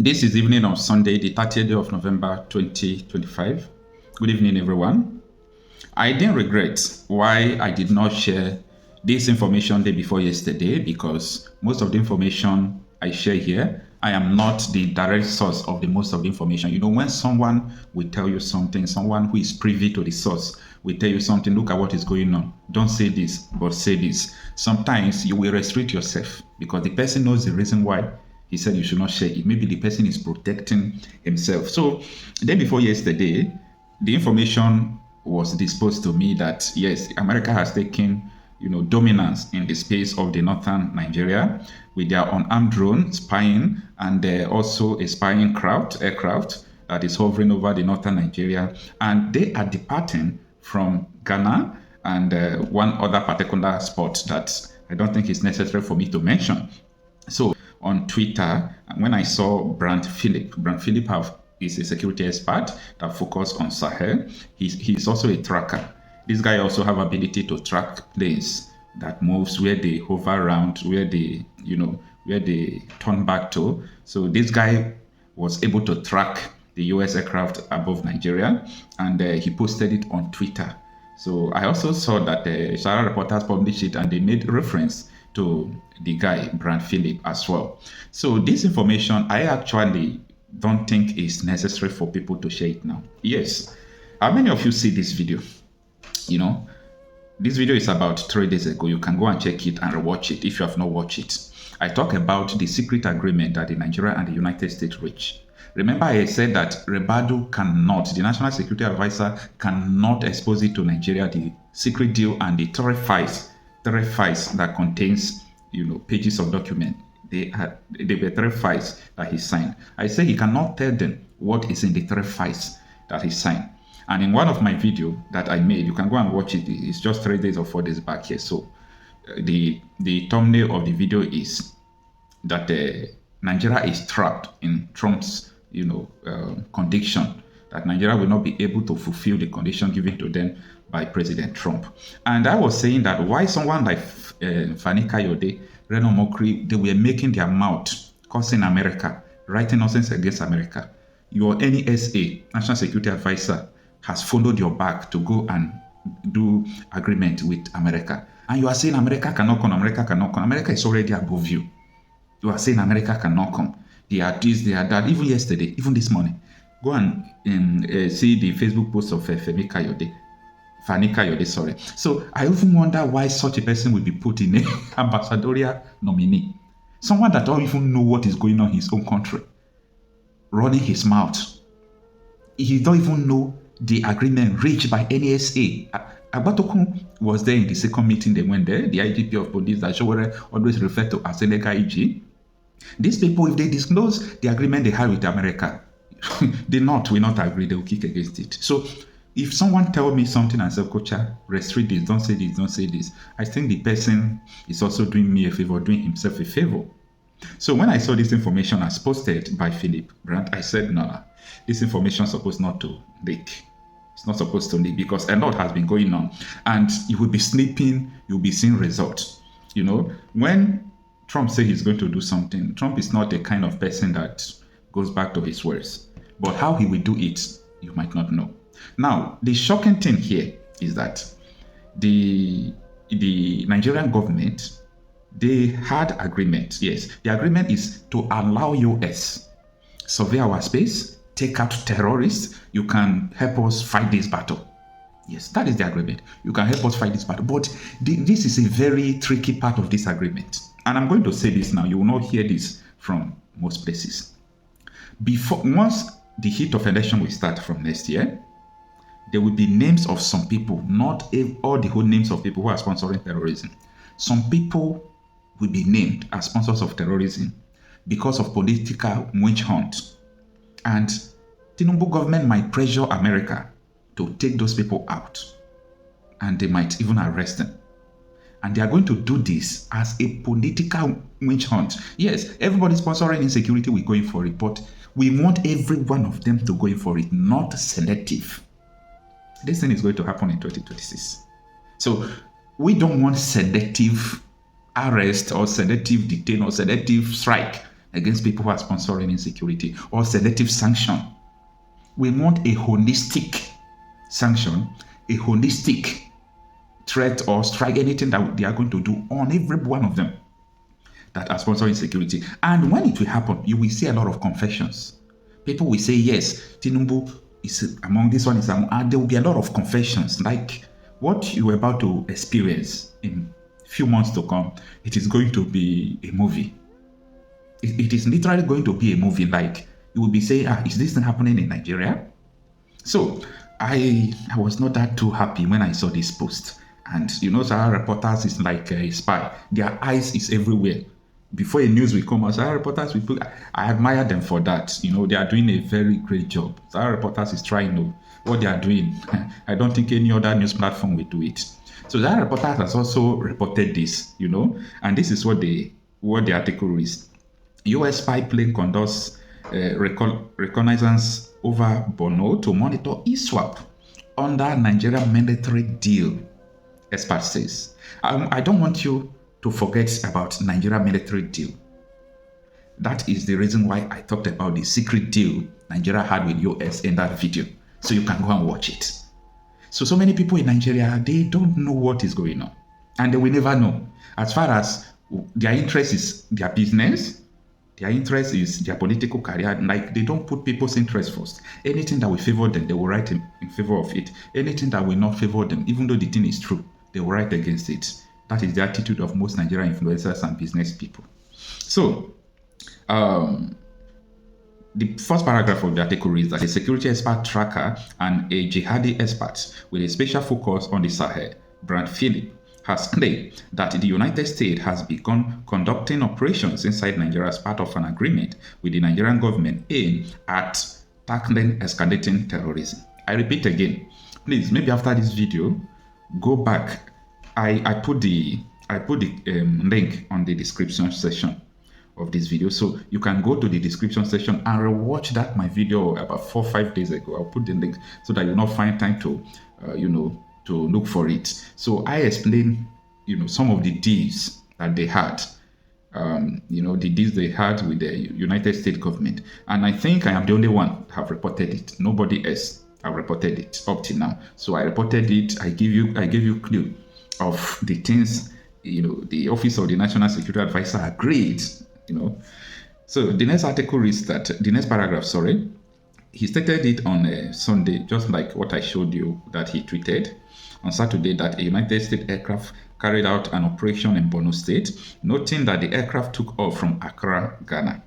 This is evening of Sunday, the 30th day of November 2025. Good evening, everyone. I didn't regret why I did not share this information day before yesterday because most of the information I share here, I am not the direct source of the most of the information. You know, when someone will tell you something, someone who is privy to the source will tell you something, look at what is going on. Don't say this, but say this. Sometimes you will restrict yourself because the person knows the reason why he said you should not share it. Maybe the person is protecting himself. So the day before yesterday, the information was disposed to me that yes, America has taken dominance in the space of the northern Nigeria with their unarmed drone spying and also a spying aircraft that is hovering over the northern Nigeria, and they are departing from Ghana and one other particular spot that I don't think is necessary for me to mention. So on Twitter, when I saw Brant Philip is a security expert that focuses on Sahel. He's also a tracker. This guy also have ability to track planes that moves, where they hover around, where they turn back to. So this guy was able to track the US aircraft above Nigeria, and he posted it on Twitter. So I also saw that Sahara reporters published it, and they made reference to the guy, Brant Philip, as well. So this information, I actually don't think is necessary for people to share it now. Yes. How many of you see this video? This video is about 3 days ago. You can go and check it and rewatch it if you have not watched it. I talk about the secret agreement that the Nigeria and the United States reached. Remember, I said that Rebadu cannot, the National Security Advisor cannot expose it to Nigeria, the secret deal and the tariff files that contains, pages of document. They were tariff files that he signed. I say he cannot tell them what is in the tariff files that he signed. And in one of my video that I made, you can go and watch it. It's just 3 days or 4 days back here. So the thumbnail of the video is that Nigeria is trapped in Trump's, condition, that Nigeria will not be able to fulfill the condition given to them by President Trump. And I was saying that why someone like Fani Kayode, Reno Mokri, they were making their mouth, cursing America, writing nonsense against America. Your NESA, National Security Advisor, has followed your back to go and do agreement with America. And you are saying America cannot come, America cannot come. America is already above you. You are saying America cannot come. They are this, they are that. Even yesterday, even this morning, go and see the Facebook post of Fani Kayode, sorry. So I often wonder why such a person will be put in an ambassadorial nominee. Someone that don't even know what is going on in his own country, running his mouth. He don't even know the agreement reached by NSA. Agbatokun was there in the second meeting they went there, the IGP of police that Sowore always referred to as Seneca IG. These people, if they disclose the agreement they had with America, will not agree, they will kick against it. So if someone tell me something and say, Kocha, restrict this, don't say this, don't say this, I think the person is also doing me a favor, doing himself a favor. So when I saw this information as posted by Philip Brant, I said, no, this information is supposed not to leak. It's not supposed to leak because a lot has been going on. And you will be sleeping, you'll be seeing results. When Trump says he's going to do something, Trump is not the kind of person that goes back to his words. But how he will do it, you might not know. Now, the shocking thing here is that the Nigerian government, they had agreement. Yes, the agreement is to allow US survey our space, take out terrorists. You can help us fight this battle. Yes, that is the agreement. You can help us fight this battle. But this is a very tricky part of this agreement. And I'm going to say this now. You will not hear this from most places. Once the heat of election will start from next year, there will be names of some people, not all the whole names of people who are sponsoring terrorism. Some people will be named as sponsors of terrorism because of political witch hunt. And Tinubu government might pressure America to take those people out. And they might even arrest them. And they are going to do this as a political witch hunt. Yes, everybody sponsoring insecurity, we're going for it. But we want every one of them to go in for it, not selective. This thing is going to happen in 2026. So we don't want selective arrest or selective detain or selective strike against people who are sponsoring insecurity or selective sanction. We want a holistic sanction, a holistic threat or strike, anything that they are going to do on every one of them that are sponsoring security. And when it will happen, you will see a lot of confessions. People will say, yes, Tinubu is among this one, is among, and there will be a lot of confessions. Like what you are about to experience in a few months to come, it is going to be a movie. It is literally going to be a movie. Like you will be saying, is this thing happening in Nigeria? So I was not that too happy when I saw this post. And you know, Sahel reporters is like a spy. Their eyes is everywhere. Before a news will come out, Sahel reporters, I admire them for that. You know, they are doing a very great job. Sahel reporters is trying to what they are doing. I don't think any other news platform will do it. So Sahel reporters has also reported this, you know, and this is what the article is. U.S. spy plane conducts reconnaissance over Borno to monitor ISWAP under Nigerian military deal, expert says. I don't want you to forget about Nigeria military deal. That is the reason why I talked about the secret deal Nigeria had with US in that video. So you can go and watch it. So many people in Nigeria, they don't know what is going on. And they will never know. As far as their interest is their business, their interest is their political career. Like they don't put people's interest first. Anything that will favor them, they will write in favor of it. Anything that will not favor them, even though the thing is true, they will write against it. That is the attitude of most Nigerian influencers and business people. So, the first paragraph of the article reads that a security expert tracker and a jihadi expert with a special focus on the Sahel, Brant Philip, has claimed that the United States has begun conducting operations inside Nigeria as part of an agreement with the Nigerian government aimed at tackling escalating terrorism. I repeat again, please, maybe after this video, go back. I put the link on the description section of this video, so you can go to the description section and rewatch that my video about 4 or 5 days ago. I'll put the link so that you'll not find time to to look for it. So I explained some of the deals that they had, the deals they had with the United States government, and I think I am the only one that have reported it. Nobody else have reported it up till now. So I reported it. I give you clue of the things the Office of the National Security Advisor agreed. So the next article reads that the next paragraph. Sorry, he stated it on Sunday, just like what I showed you that he tweeted on Saturday, that a United States aircraft carried out an operation in Borno State, noting that the aircraft took off from Accra, Ghana.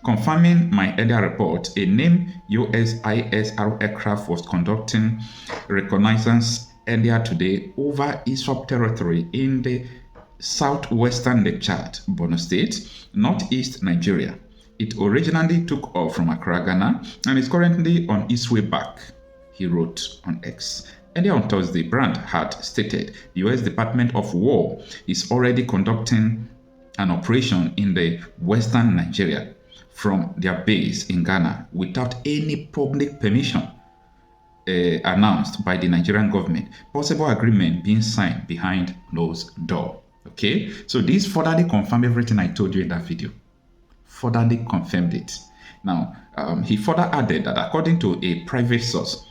Confirming my earlier report, a named US ISR aircraft was conducting reconnaissance earlier today over ISWAP territory in the southwestern Lake Chad, Borno State, northeast Nigeria. It originally took off from Accra, Ghana, and is currently on its way back, he wrote on X. Earlier on Thursday, Brant had stated the U.S. Department of War is already conducting an operation in the western Nigeria from their base in Ghana without any public permission announced by the Nigerian government. Possible agreement being signed behind closed door. Okay, so this further confirmed everything I told you in that video. Further confirmed it. Now, he further added that according to a private source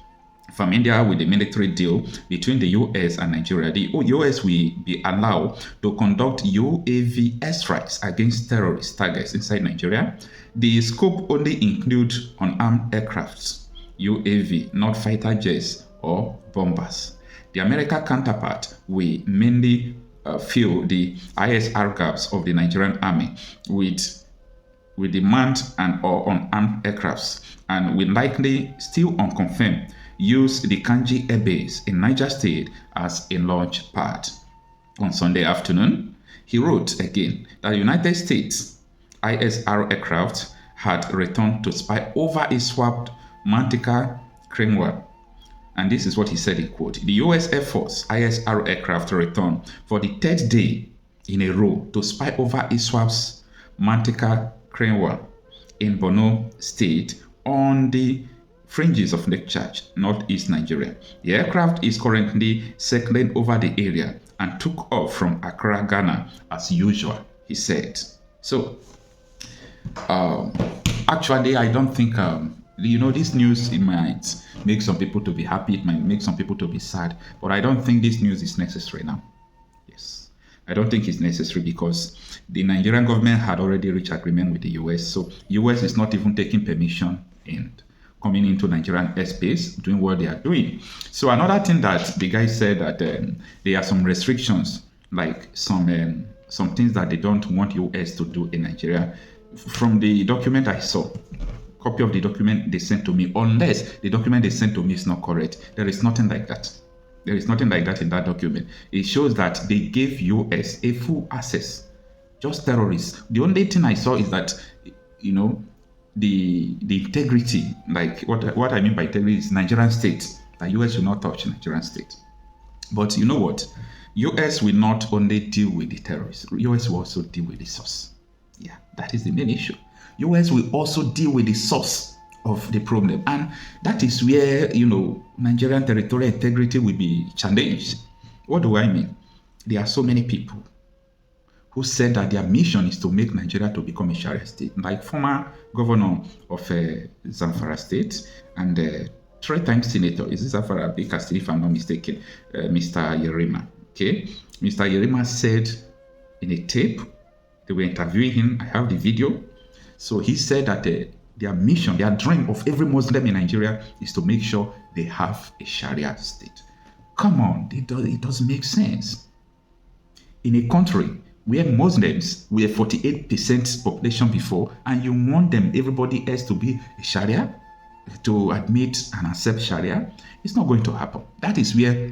familiar with the military deal between the US and Nigeria, the US will be allowed to conduct UAV airstrikes against terrorist targets inside Nigeria. The scope only includes unarmed aircrafts, UAV, not fighter jets or bombers. The American counterpart will mainly fill the ISR gaps of the Nigerian army with the manned and or unarmed aircrafts, and will likely, still unconfirmed, use the Kanji Air Base in Niger State as a launch pad. On Sunday afternoon, he wrote again that the United States ISR aircraft had returned to spy over ISWAP Mantica Krenwal. And this is what he said in quote: the US Air Force ISR aircraft returned for the third day in a row to spy over ISWAP's Mantica Krenwal in Borno State on the fringes of Lake Chad, northeast Nigeria. The aircraft is currently circling over the area and took off from Accra, Ghana as usual, he said. So, Um, Actually, I don't think this news, it might make some people to be happy, it might make some people to be sad, but I don't think this news is necessary now. Yes. I don't think it's necessary because the Nigerian government had already reached agreement with the US. So US is not even taking permission and coming into Nigerian airspace, doing what they are doing. So another thing that the guy said that there are some restrictions, like some things that they don't want US to do in Nigeria. From the document I saw, copy of the document they sent to me, unless the document they sent to me is not correct. There is nothing like that. There is nothing like that in that document. It shows that they gave US a full access, just terrorists. The only thing I saw is that, you know, the integrity, like what I mean by integrity is Nigerian state. The US will not touch Nigerian state. But you know what? US will not only deal with the terrorists. US will also deal with the source. Yeah, that is the main issue. US will also deal with the source of the problem. And that is where, Nigerian territorial integrity will be challenged. What do I mean? There are so many people who said that their mission is to make Nigeria to become a Sharia state, like former governor of Zamfara state and three-time senator, is this Zamfara Bika State, if I'm not mistaken, Mr. Yerima. Okay, Mr. Yerima said in a tape, they were interviewing him, I have the video. So he said that their mission, their dream of every Muslim in Nigeria is to make sure they have a Sharia state. Come on, it doesn't make sense. In a country where Muslims were 48% population before, and you want everybody else to be a Sharia, to admit and accept Sharia, it's not going to happen. That is where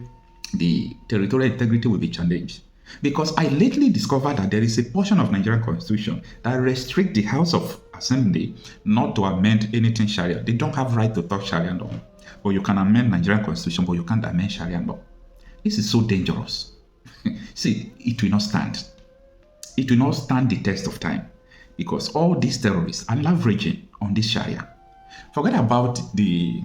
the territorial integrity will be challenged. Because I lately discovered that there is a portion of Nigerian constitution that restricts the House of Assembly not to amend anything Sharia. They don't have right to touch Sharia law. But you can amend Nigerian constitution, but you can't amend Sharia law. This is so dangerous. See, it will not stand. It will not stand the test of time. Because all these terrorists are leveraging on this Sharia. Forget about the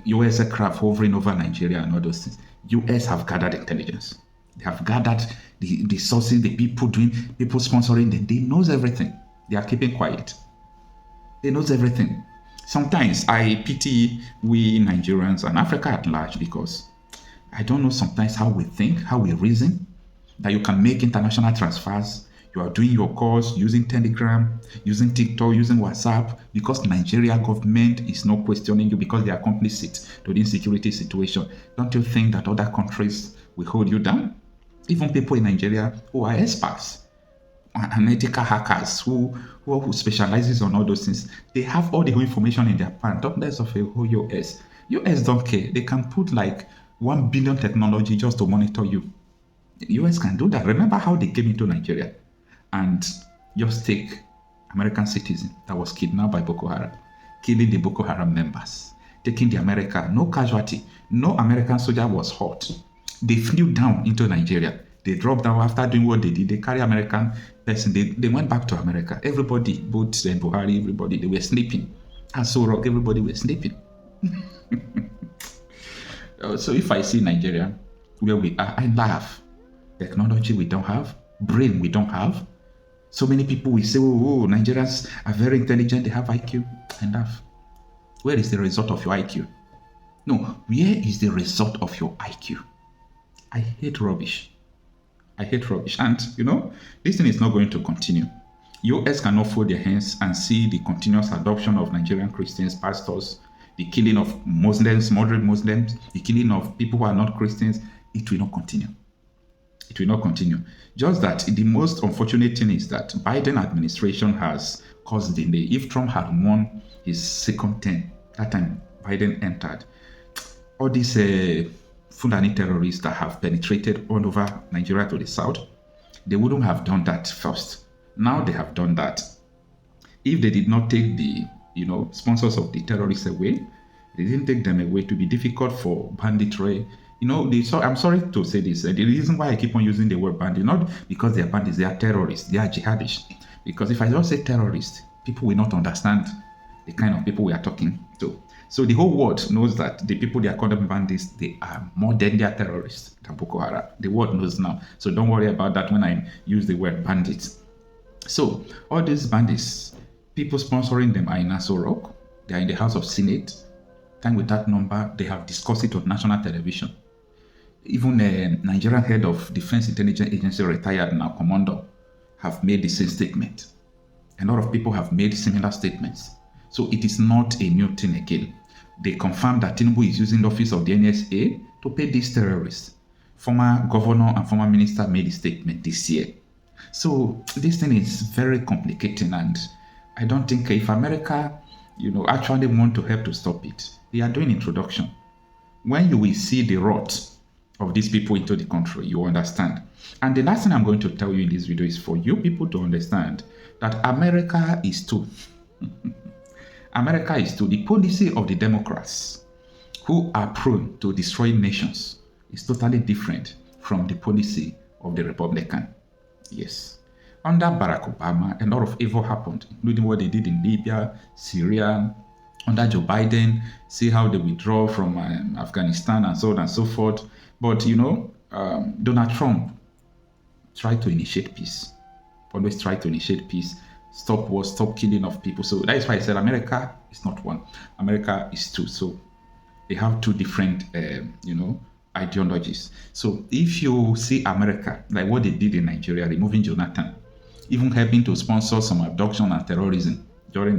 US aircraft hovering over Nigeria and all those things. US have gathered intelligence. They have gathered the sources, the people sponsoring them. They knows everything. They are keeping quiet. They knows everything. Sometimes I pity we Nigerians and Africa at large because I don't know sometimes how we think, how we reason, that you can make international transfers. You are doing your calls using Telegram, using TikTok, using WhatsApp, because Nigeria government is not questioning you because they are complicit to the insecurity situation. Don't you think that other countries will hold you down? Even people in Nigeria who are experts, analytical hackers who specializes on all those things, they have all the information in their pan. Talk less of a whole US. US don't care. They can put like 1 billion technology just to monitor you. The US can do that. Remember how they came into Nigeria and just take American citizen that was kidnapped by Boko Haram, killing the Boko Haram members, taking the America, no casualty, no American soldier was hurt. They flew down into Nigeria. They dropped down after doing what they did. They carry American person. They went back to America. Everybody, both Buhari, everybody, they were sleeping. And Sowore, everybody was sleeping. So if I see Nigeria, where we are, I laugh. Technology we don't have, brain we don't have. So many people will say, oh, Nigerians are very intelligent, they have IQ. And laugh. Where is the result of your IQ? No, where is the result of your IQ? I hate rubbish. I hate rubbish. And, this thing is not going to continue. US cannot fold their hands and see the continuous adoption of Nigerian Christians, pastors, the killing of Muslims, moderate Muslims, the killing of people who are not Christians. It will not continue. It will not continue. Just that the most unfortunate thing is that Biden administration has caused delay. If Trump had won his second term, that time Biden entered, all these Fulani terrorists that have penetrated all over Nigeria to the south, they wouldn't have done that first. Now they have done that. If they did not take the sponsors of the terrorists away, they didn't take them away, to be difficult for banditry. I'm sorry to say this. The reason why I keep on using the word bandit, not because they are bandits, they are terrorists, they are jihadists. Because if I don't say terrorists, people will not understand the kind of people we are talking to. So the whole world knows that the people they are calling bandits, they are more deadly terrorists than Boko Haram. The world knows now. So don't worry about that when I use the word bandits. So all these bandits, People sponsoring them are in Aso Rock. They are in the House of Senate. Time with that number, they have discussed it on national television. Even a Nigerian head of Defense Intelligence Agency, retired now, Commander, have made the same statement. A lot of people have made similar statements. So it is not a new thing again. They confirmed that Tinubu is using the office of the NSA to pay these terrorists. Former governor and former minister made a statement this year. So this thing is very complicating, and I don't think if America, actually want to help to stop it, they are doing introduction. When you will see the rot of these people into the country, you understand. And the last thing I'm going to tell you in this video is for you people to understand that America is too. America is too. The policy of the Democrats, who are prone to destroy nations, is totally different from the policy of the Republican. Yes. Under Barack Obama, a lot of evil happened, including what they did in Libya, Syria. Under Joe Biden, see how they withdraw from Afghanistan and so on and so forth. But, Donald Trump tried to initiate peace. Always try to initiate peace. Stop wars, stop killing of people. So that is why I said America is not one. America is two. So they have two different, ideologies. So if you see America, like what they did in Nigeria, removing Jonathan, even helping to sponsor some abduction and terrorism during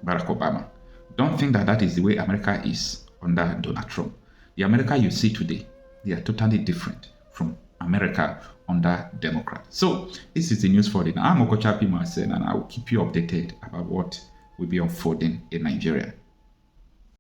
Barack Obama, don't think that that is the way America is under Donald Trump. The America you see today, they are totally different from America under Democrat. So this is the news for the now. I'm Okochapi Marcel, and I will keep you updated about what will be unfolding in Nigeria.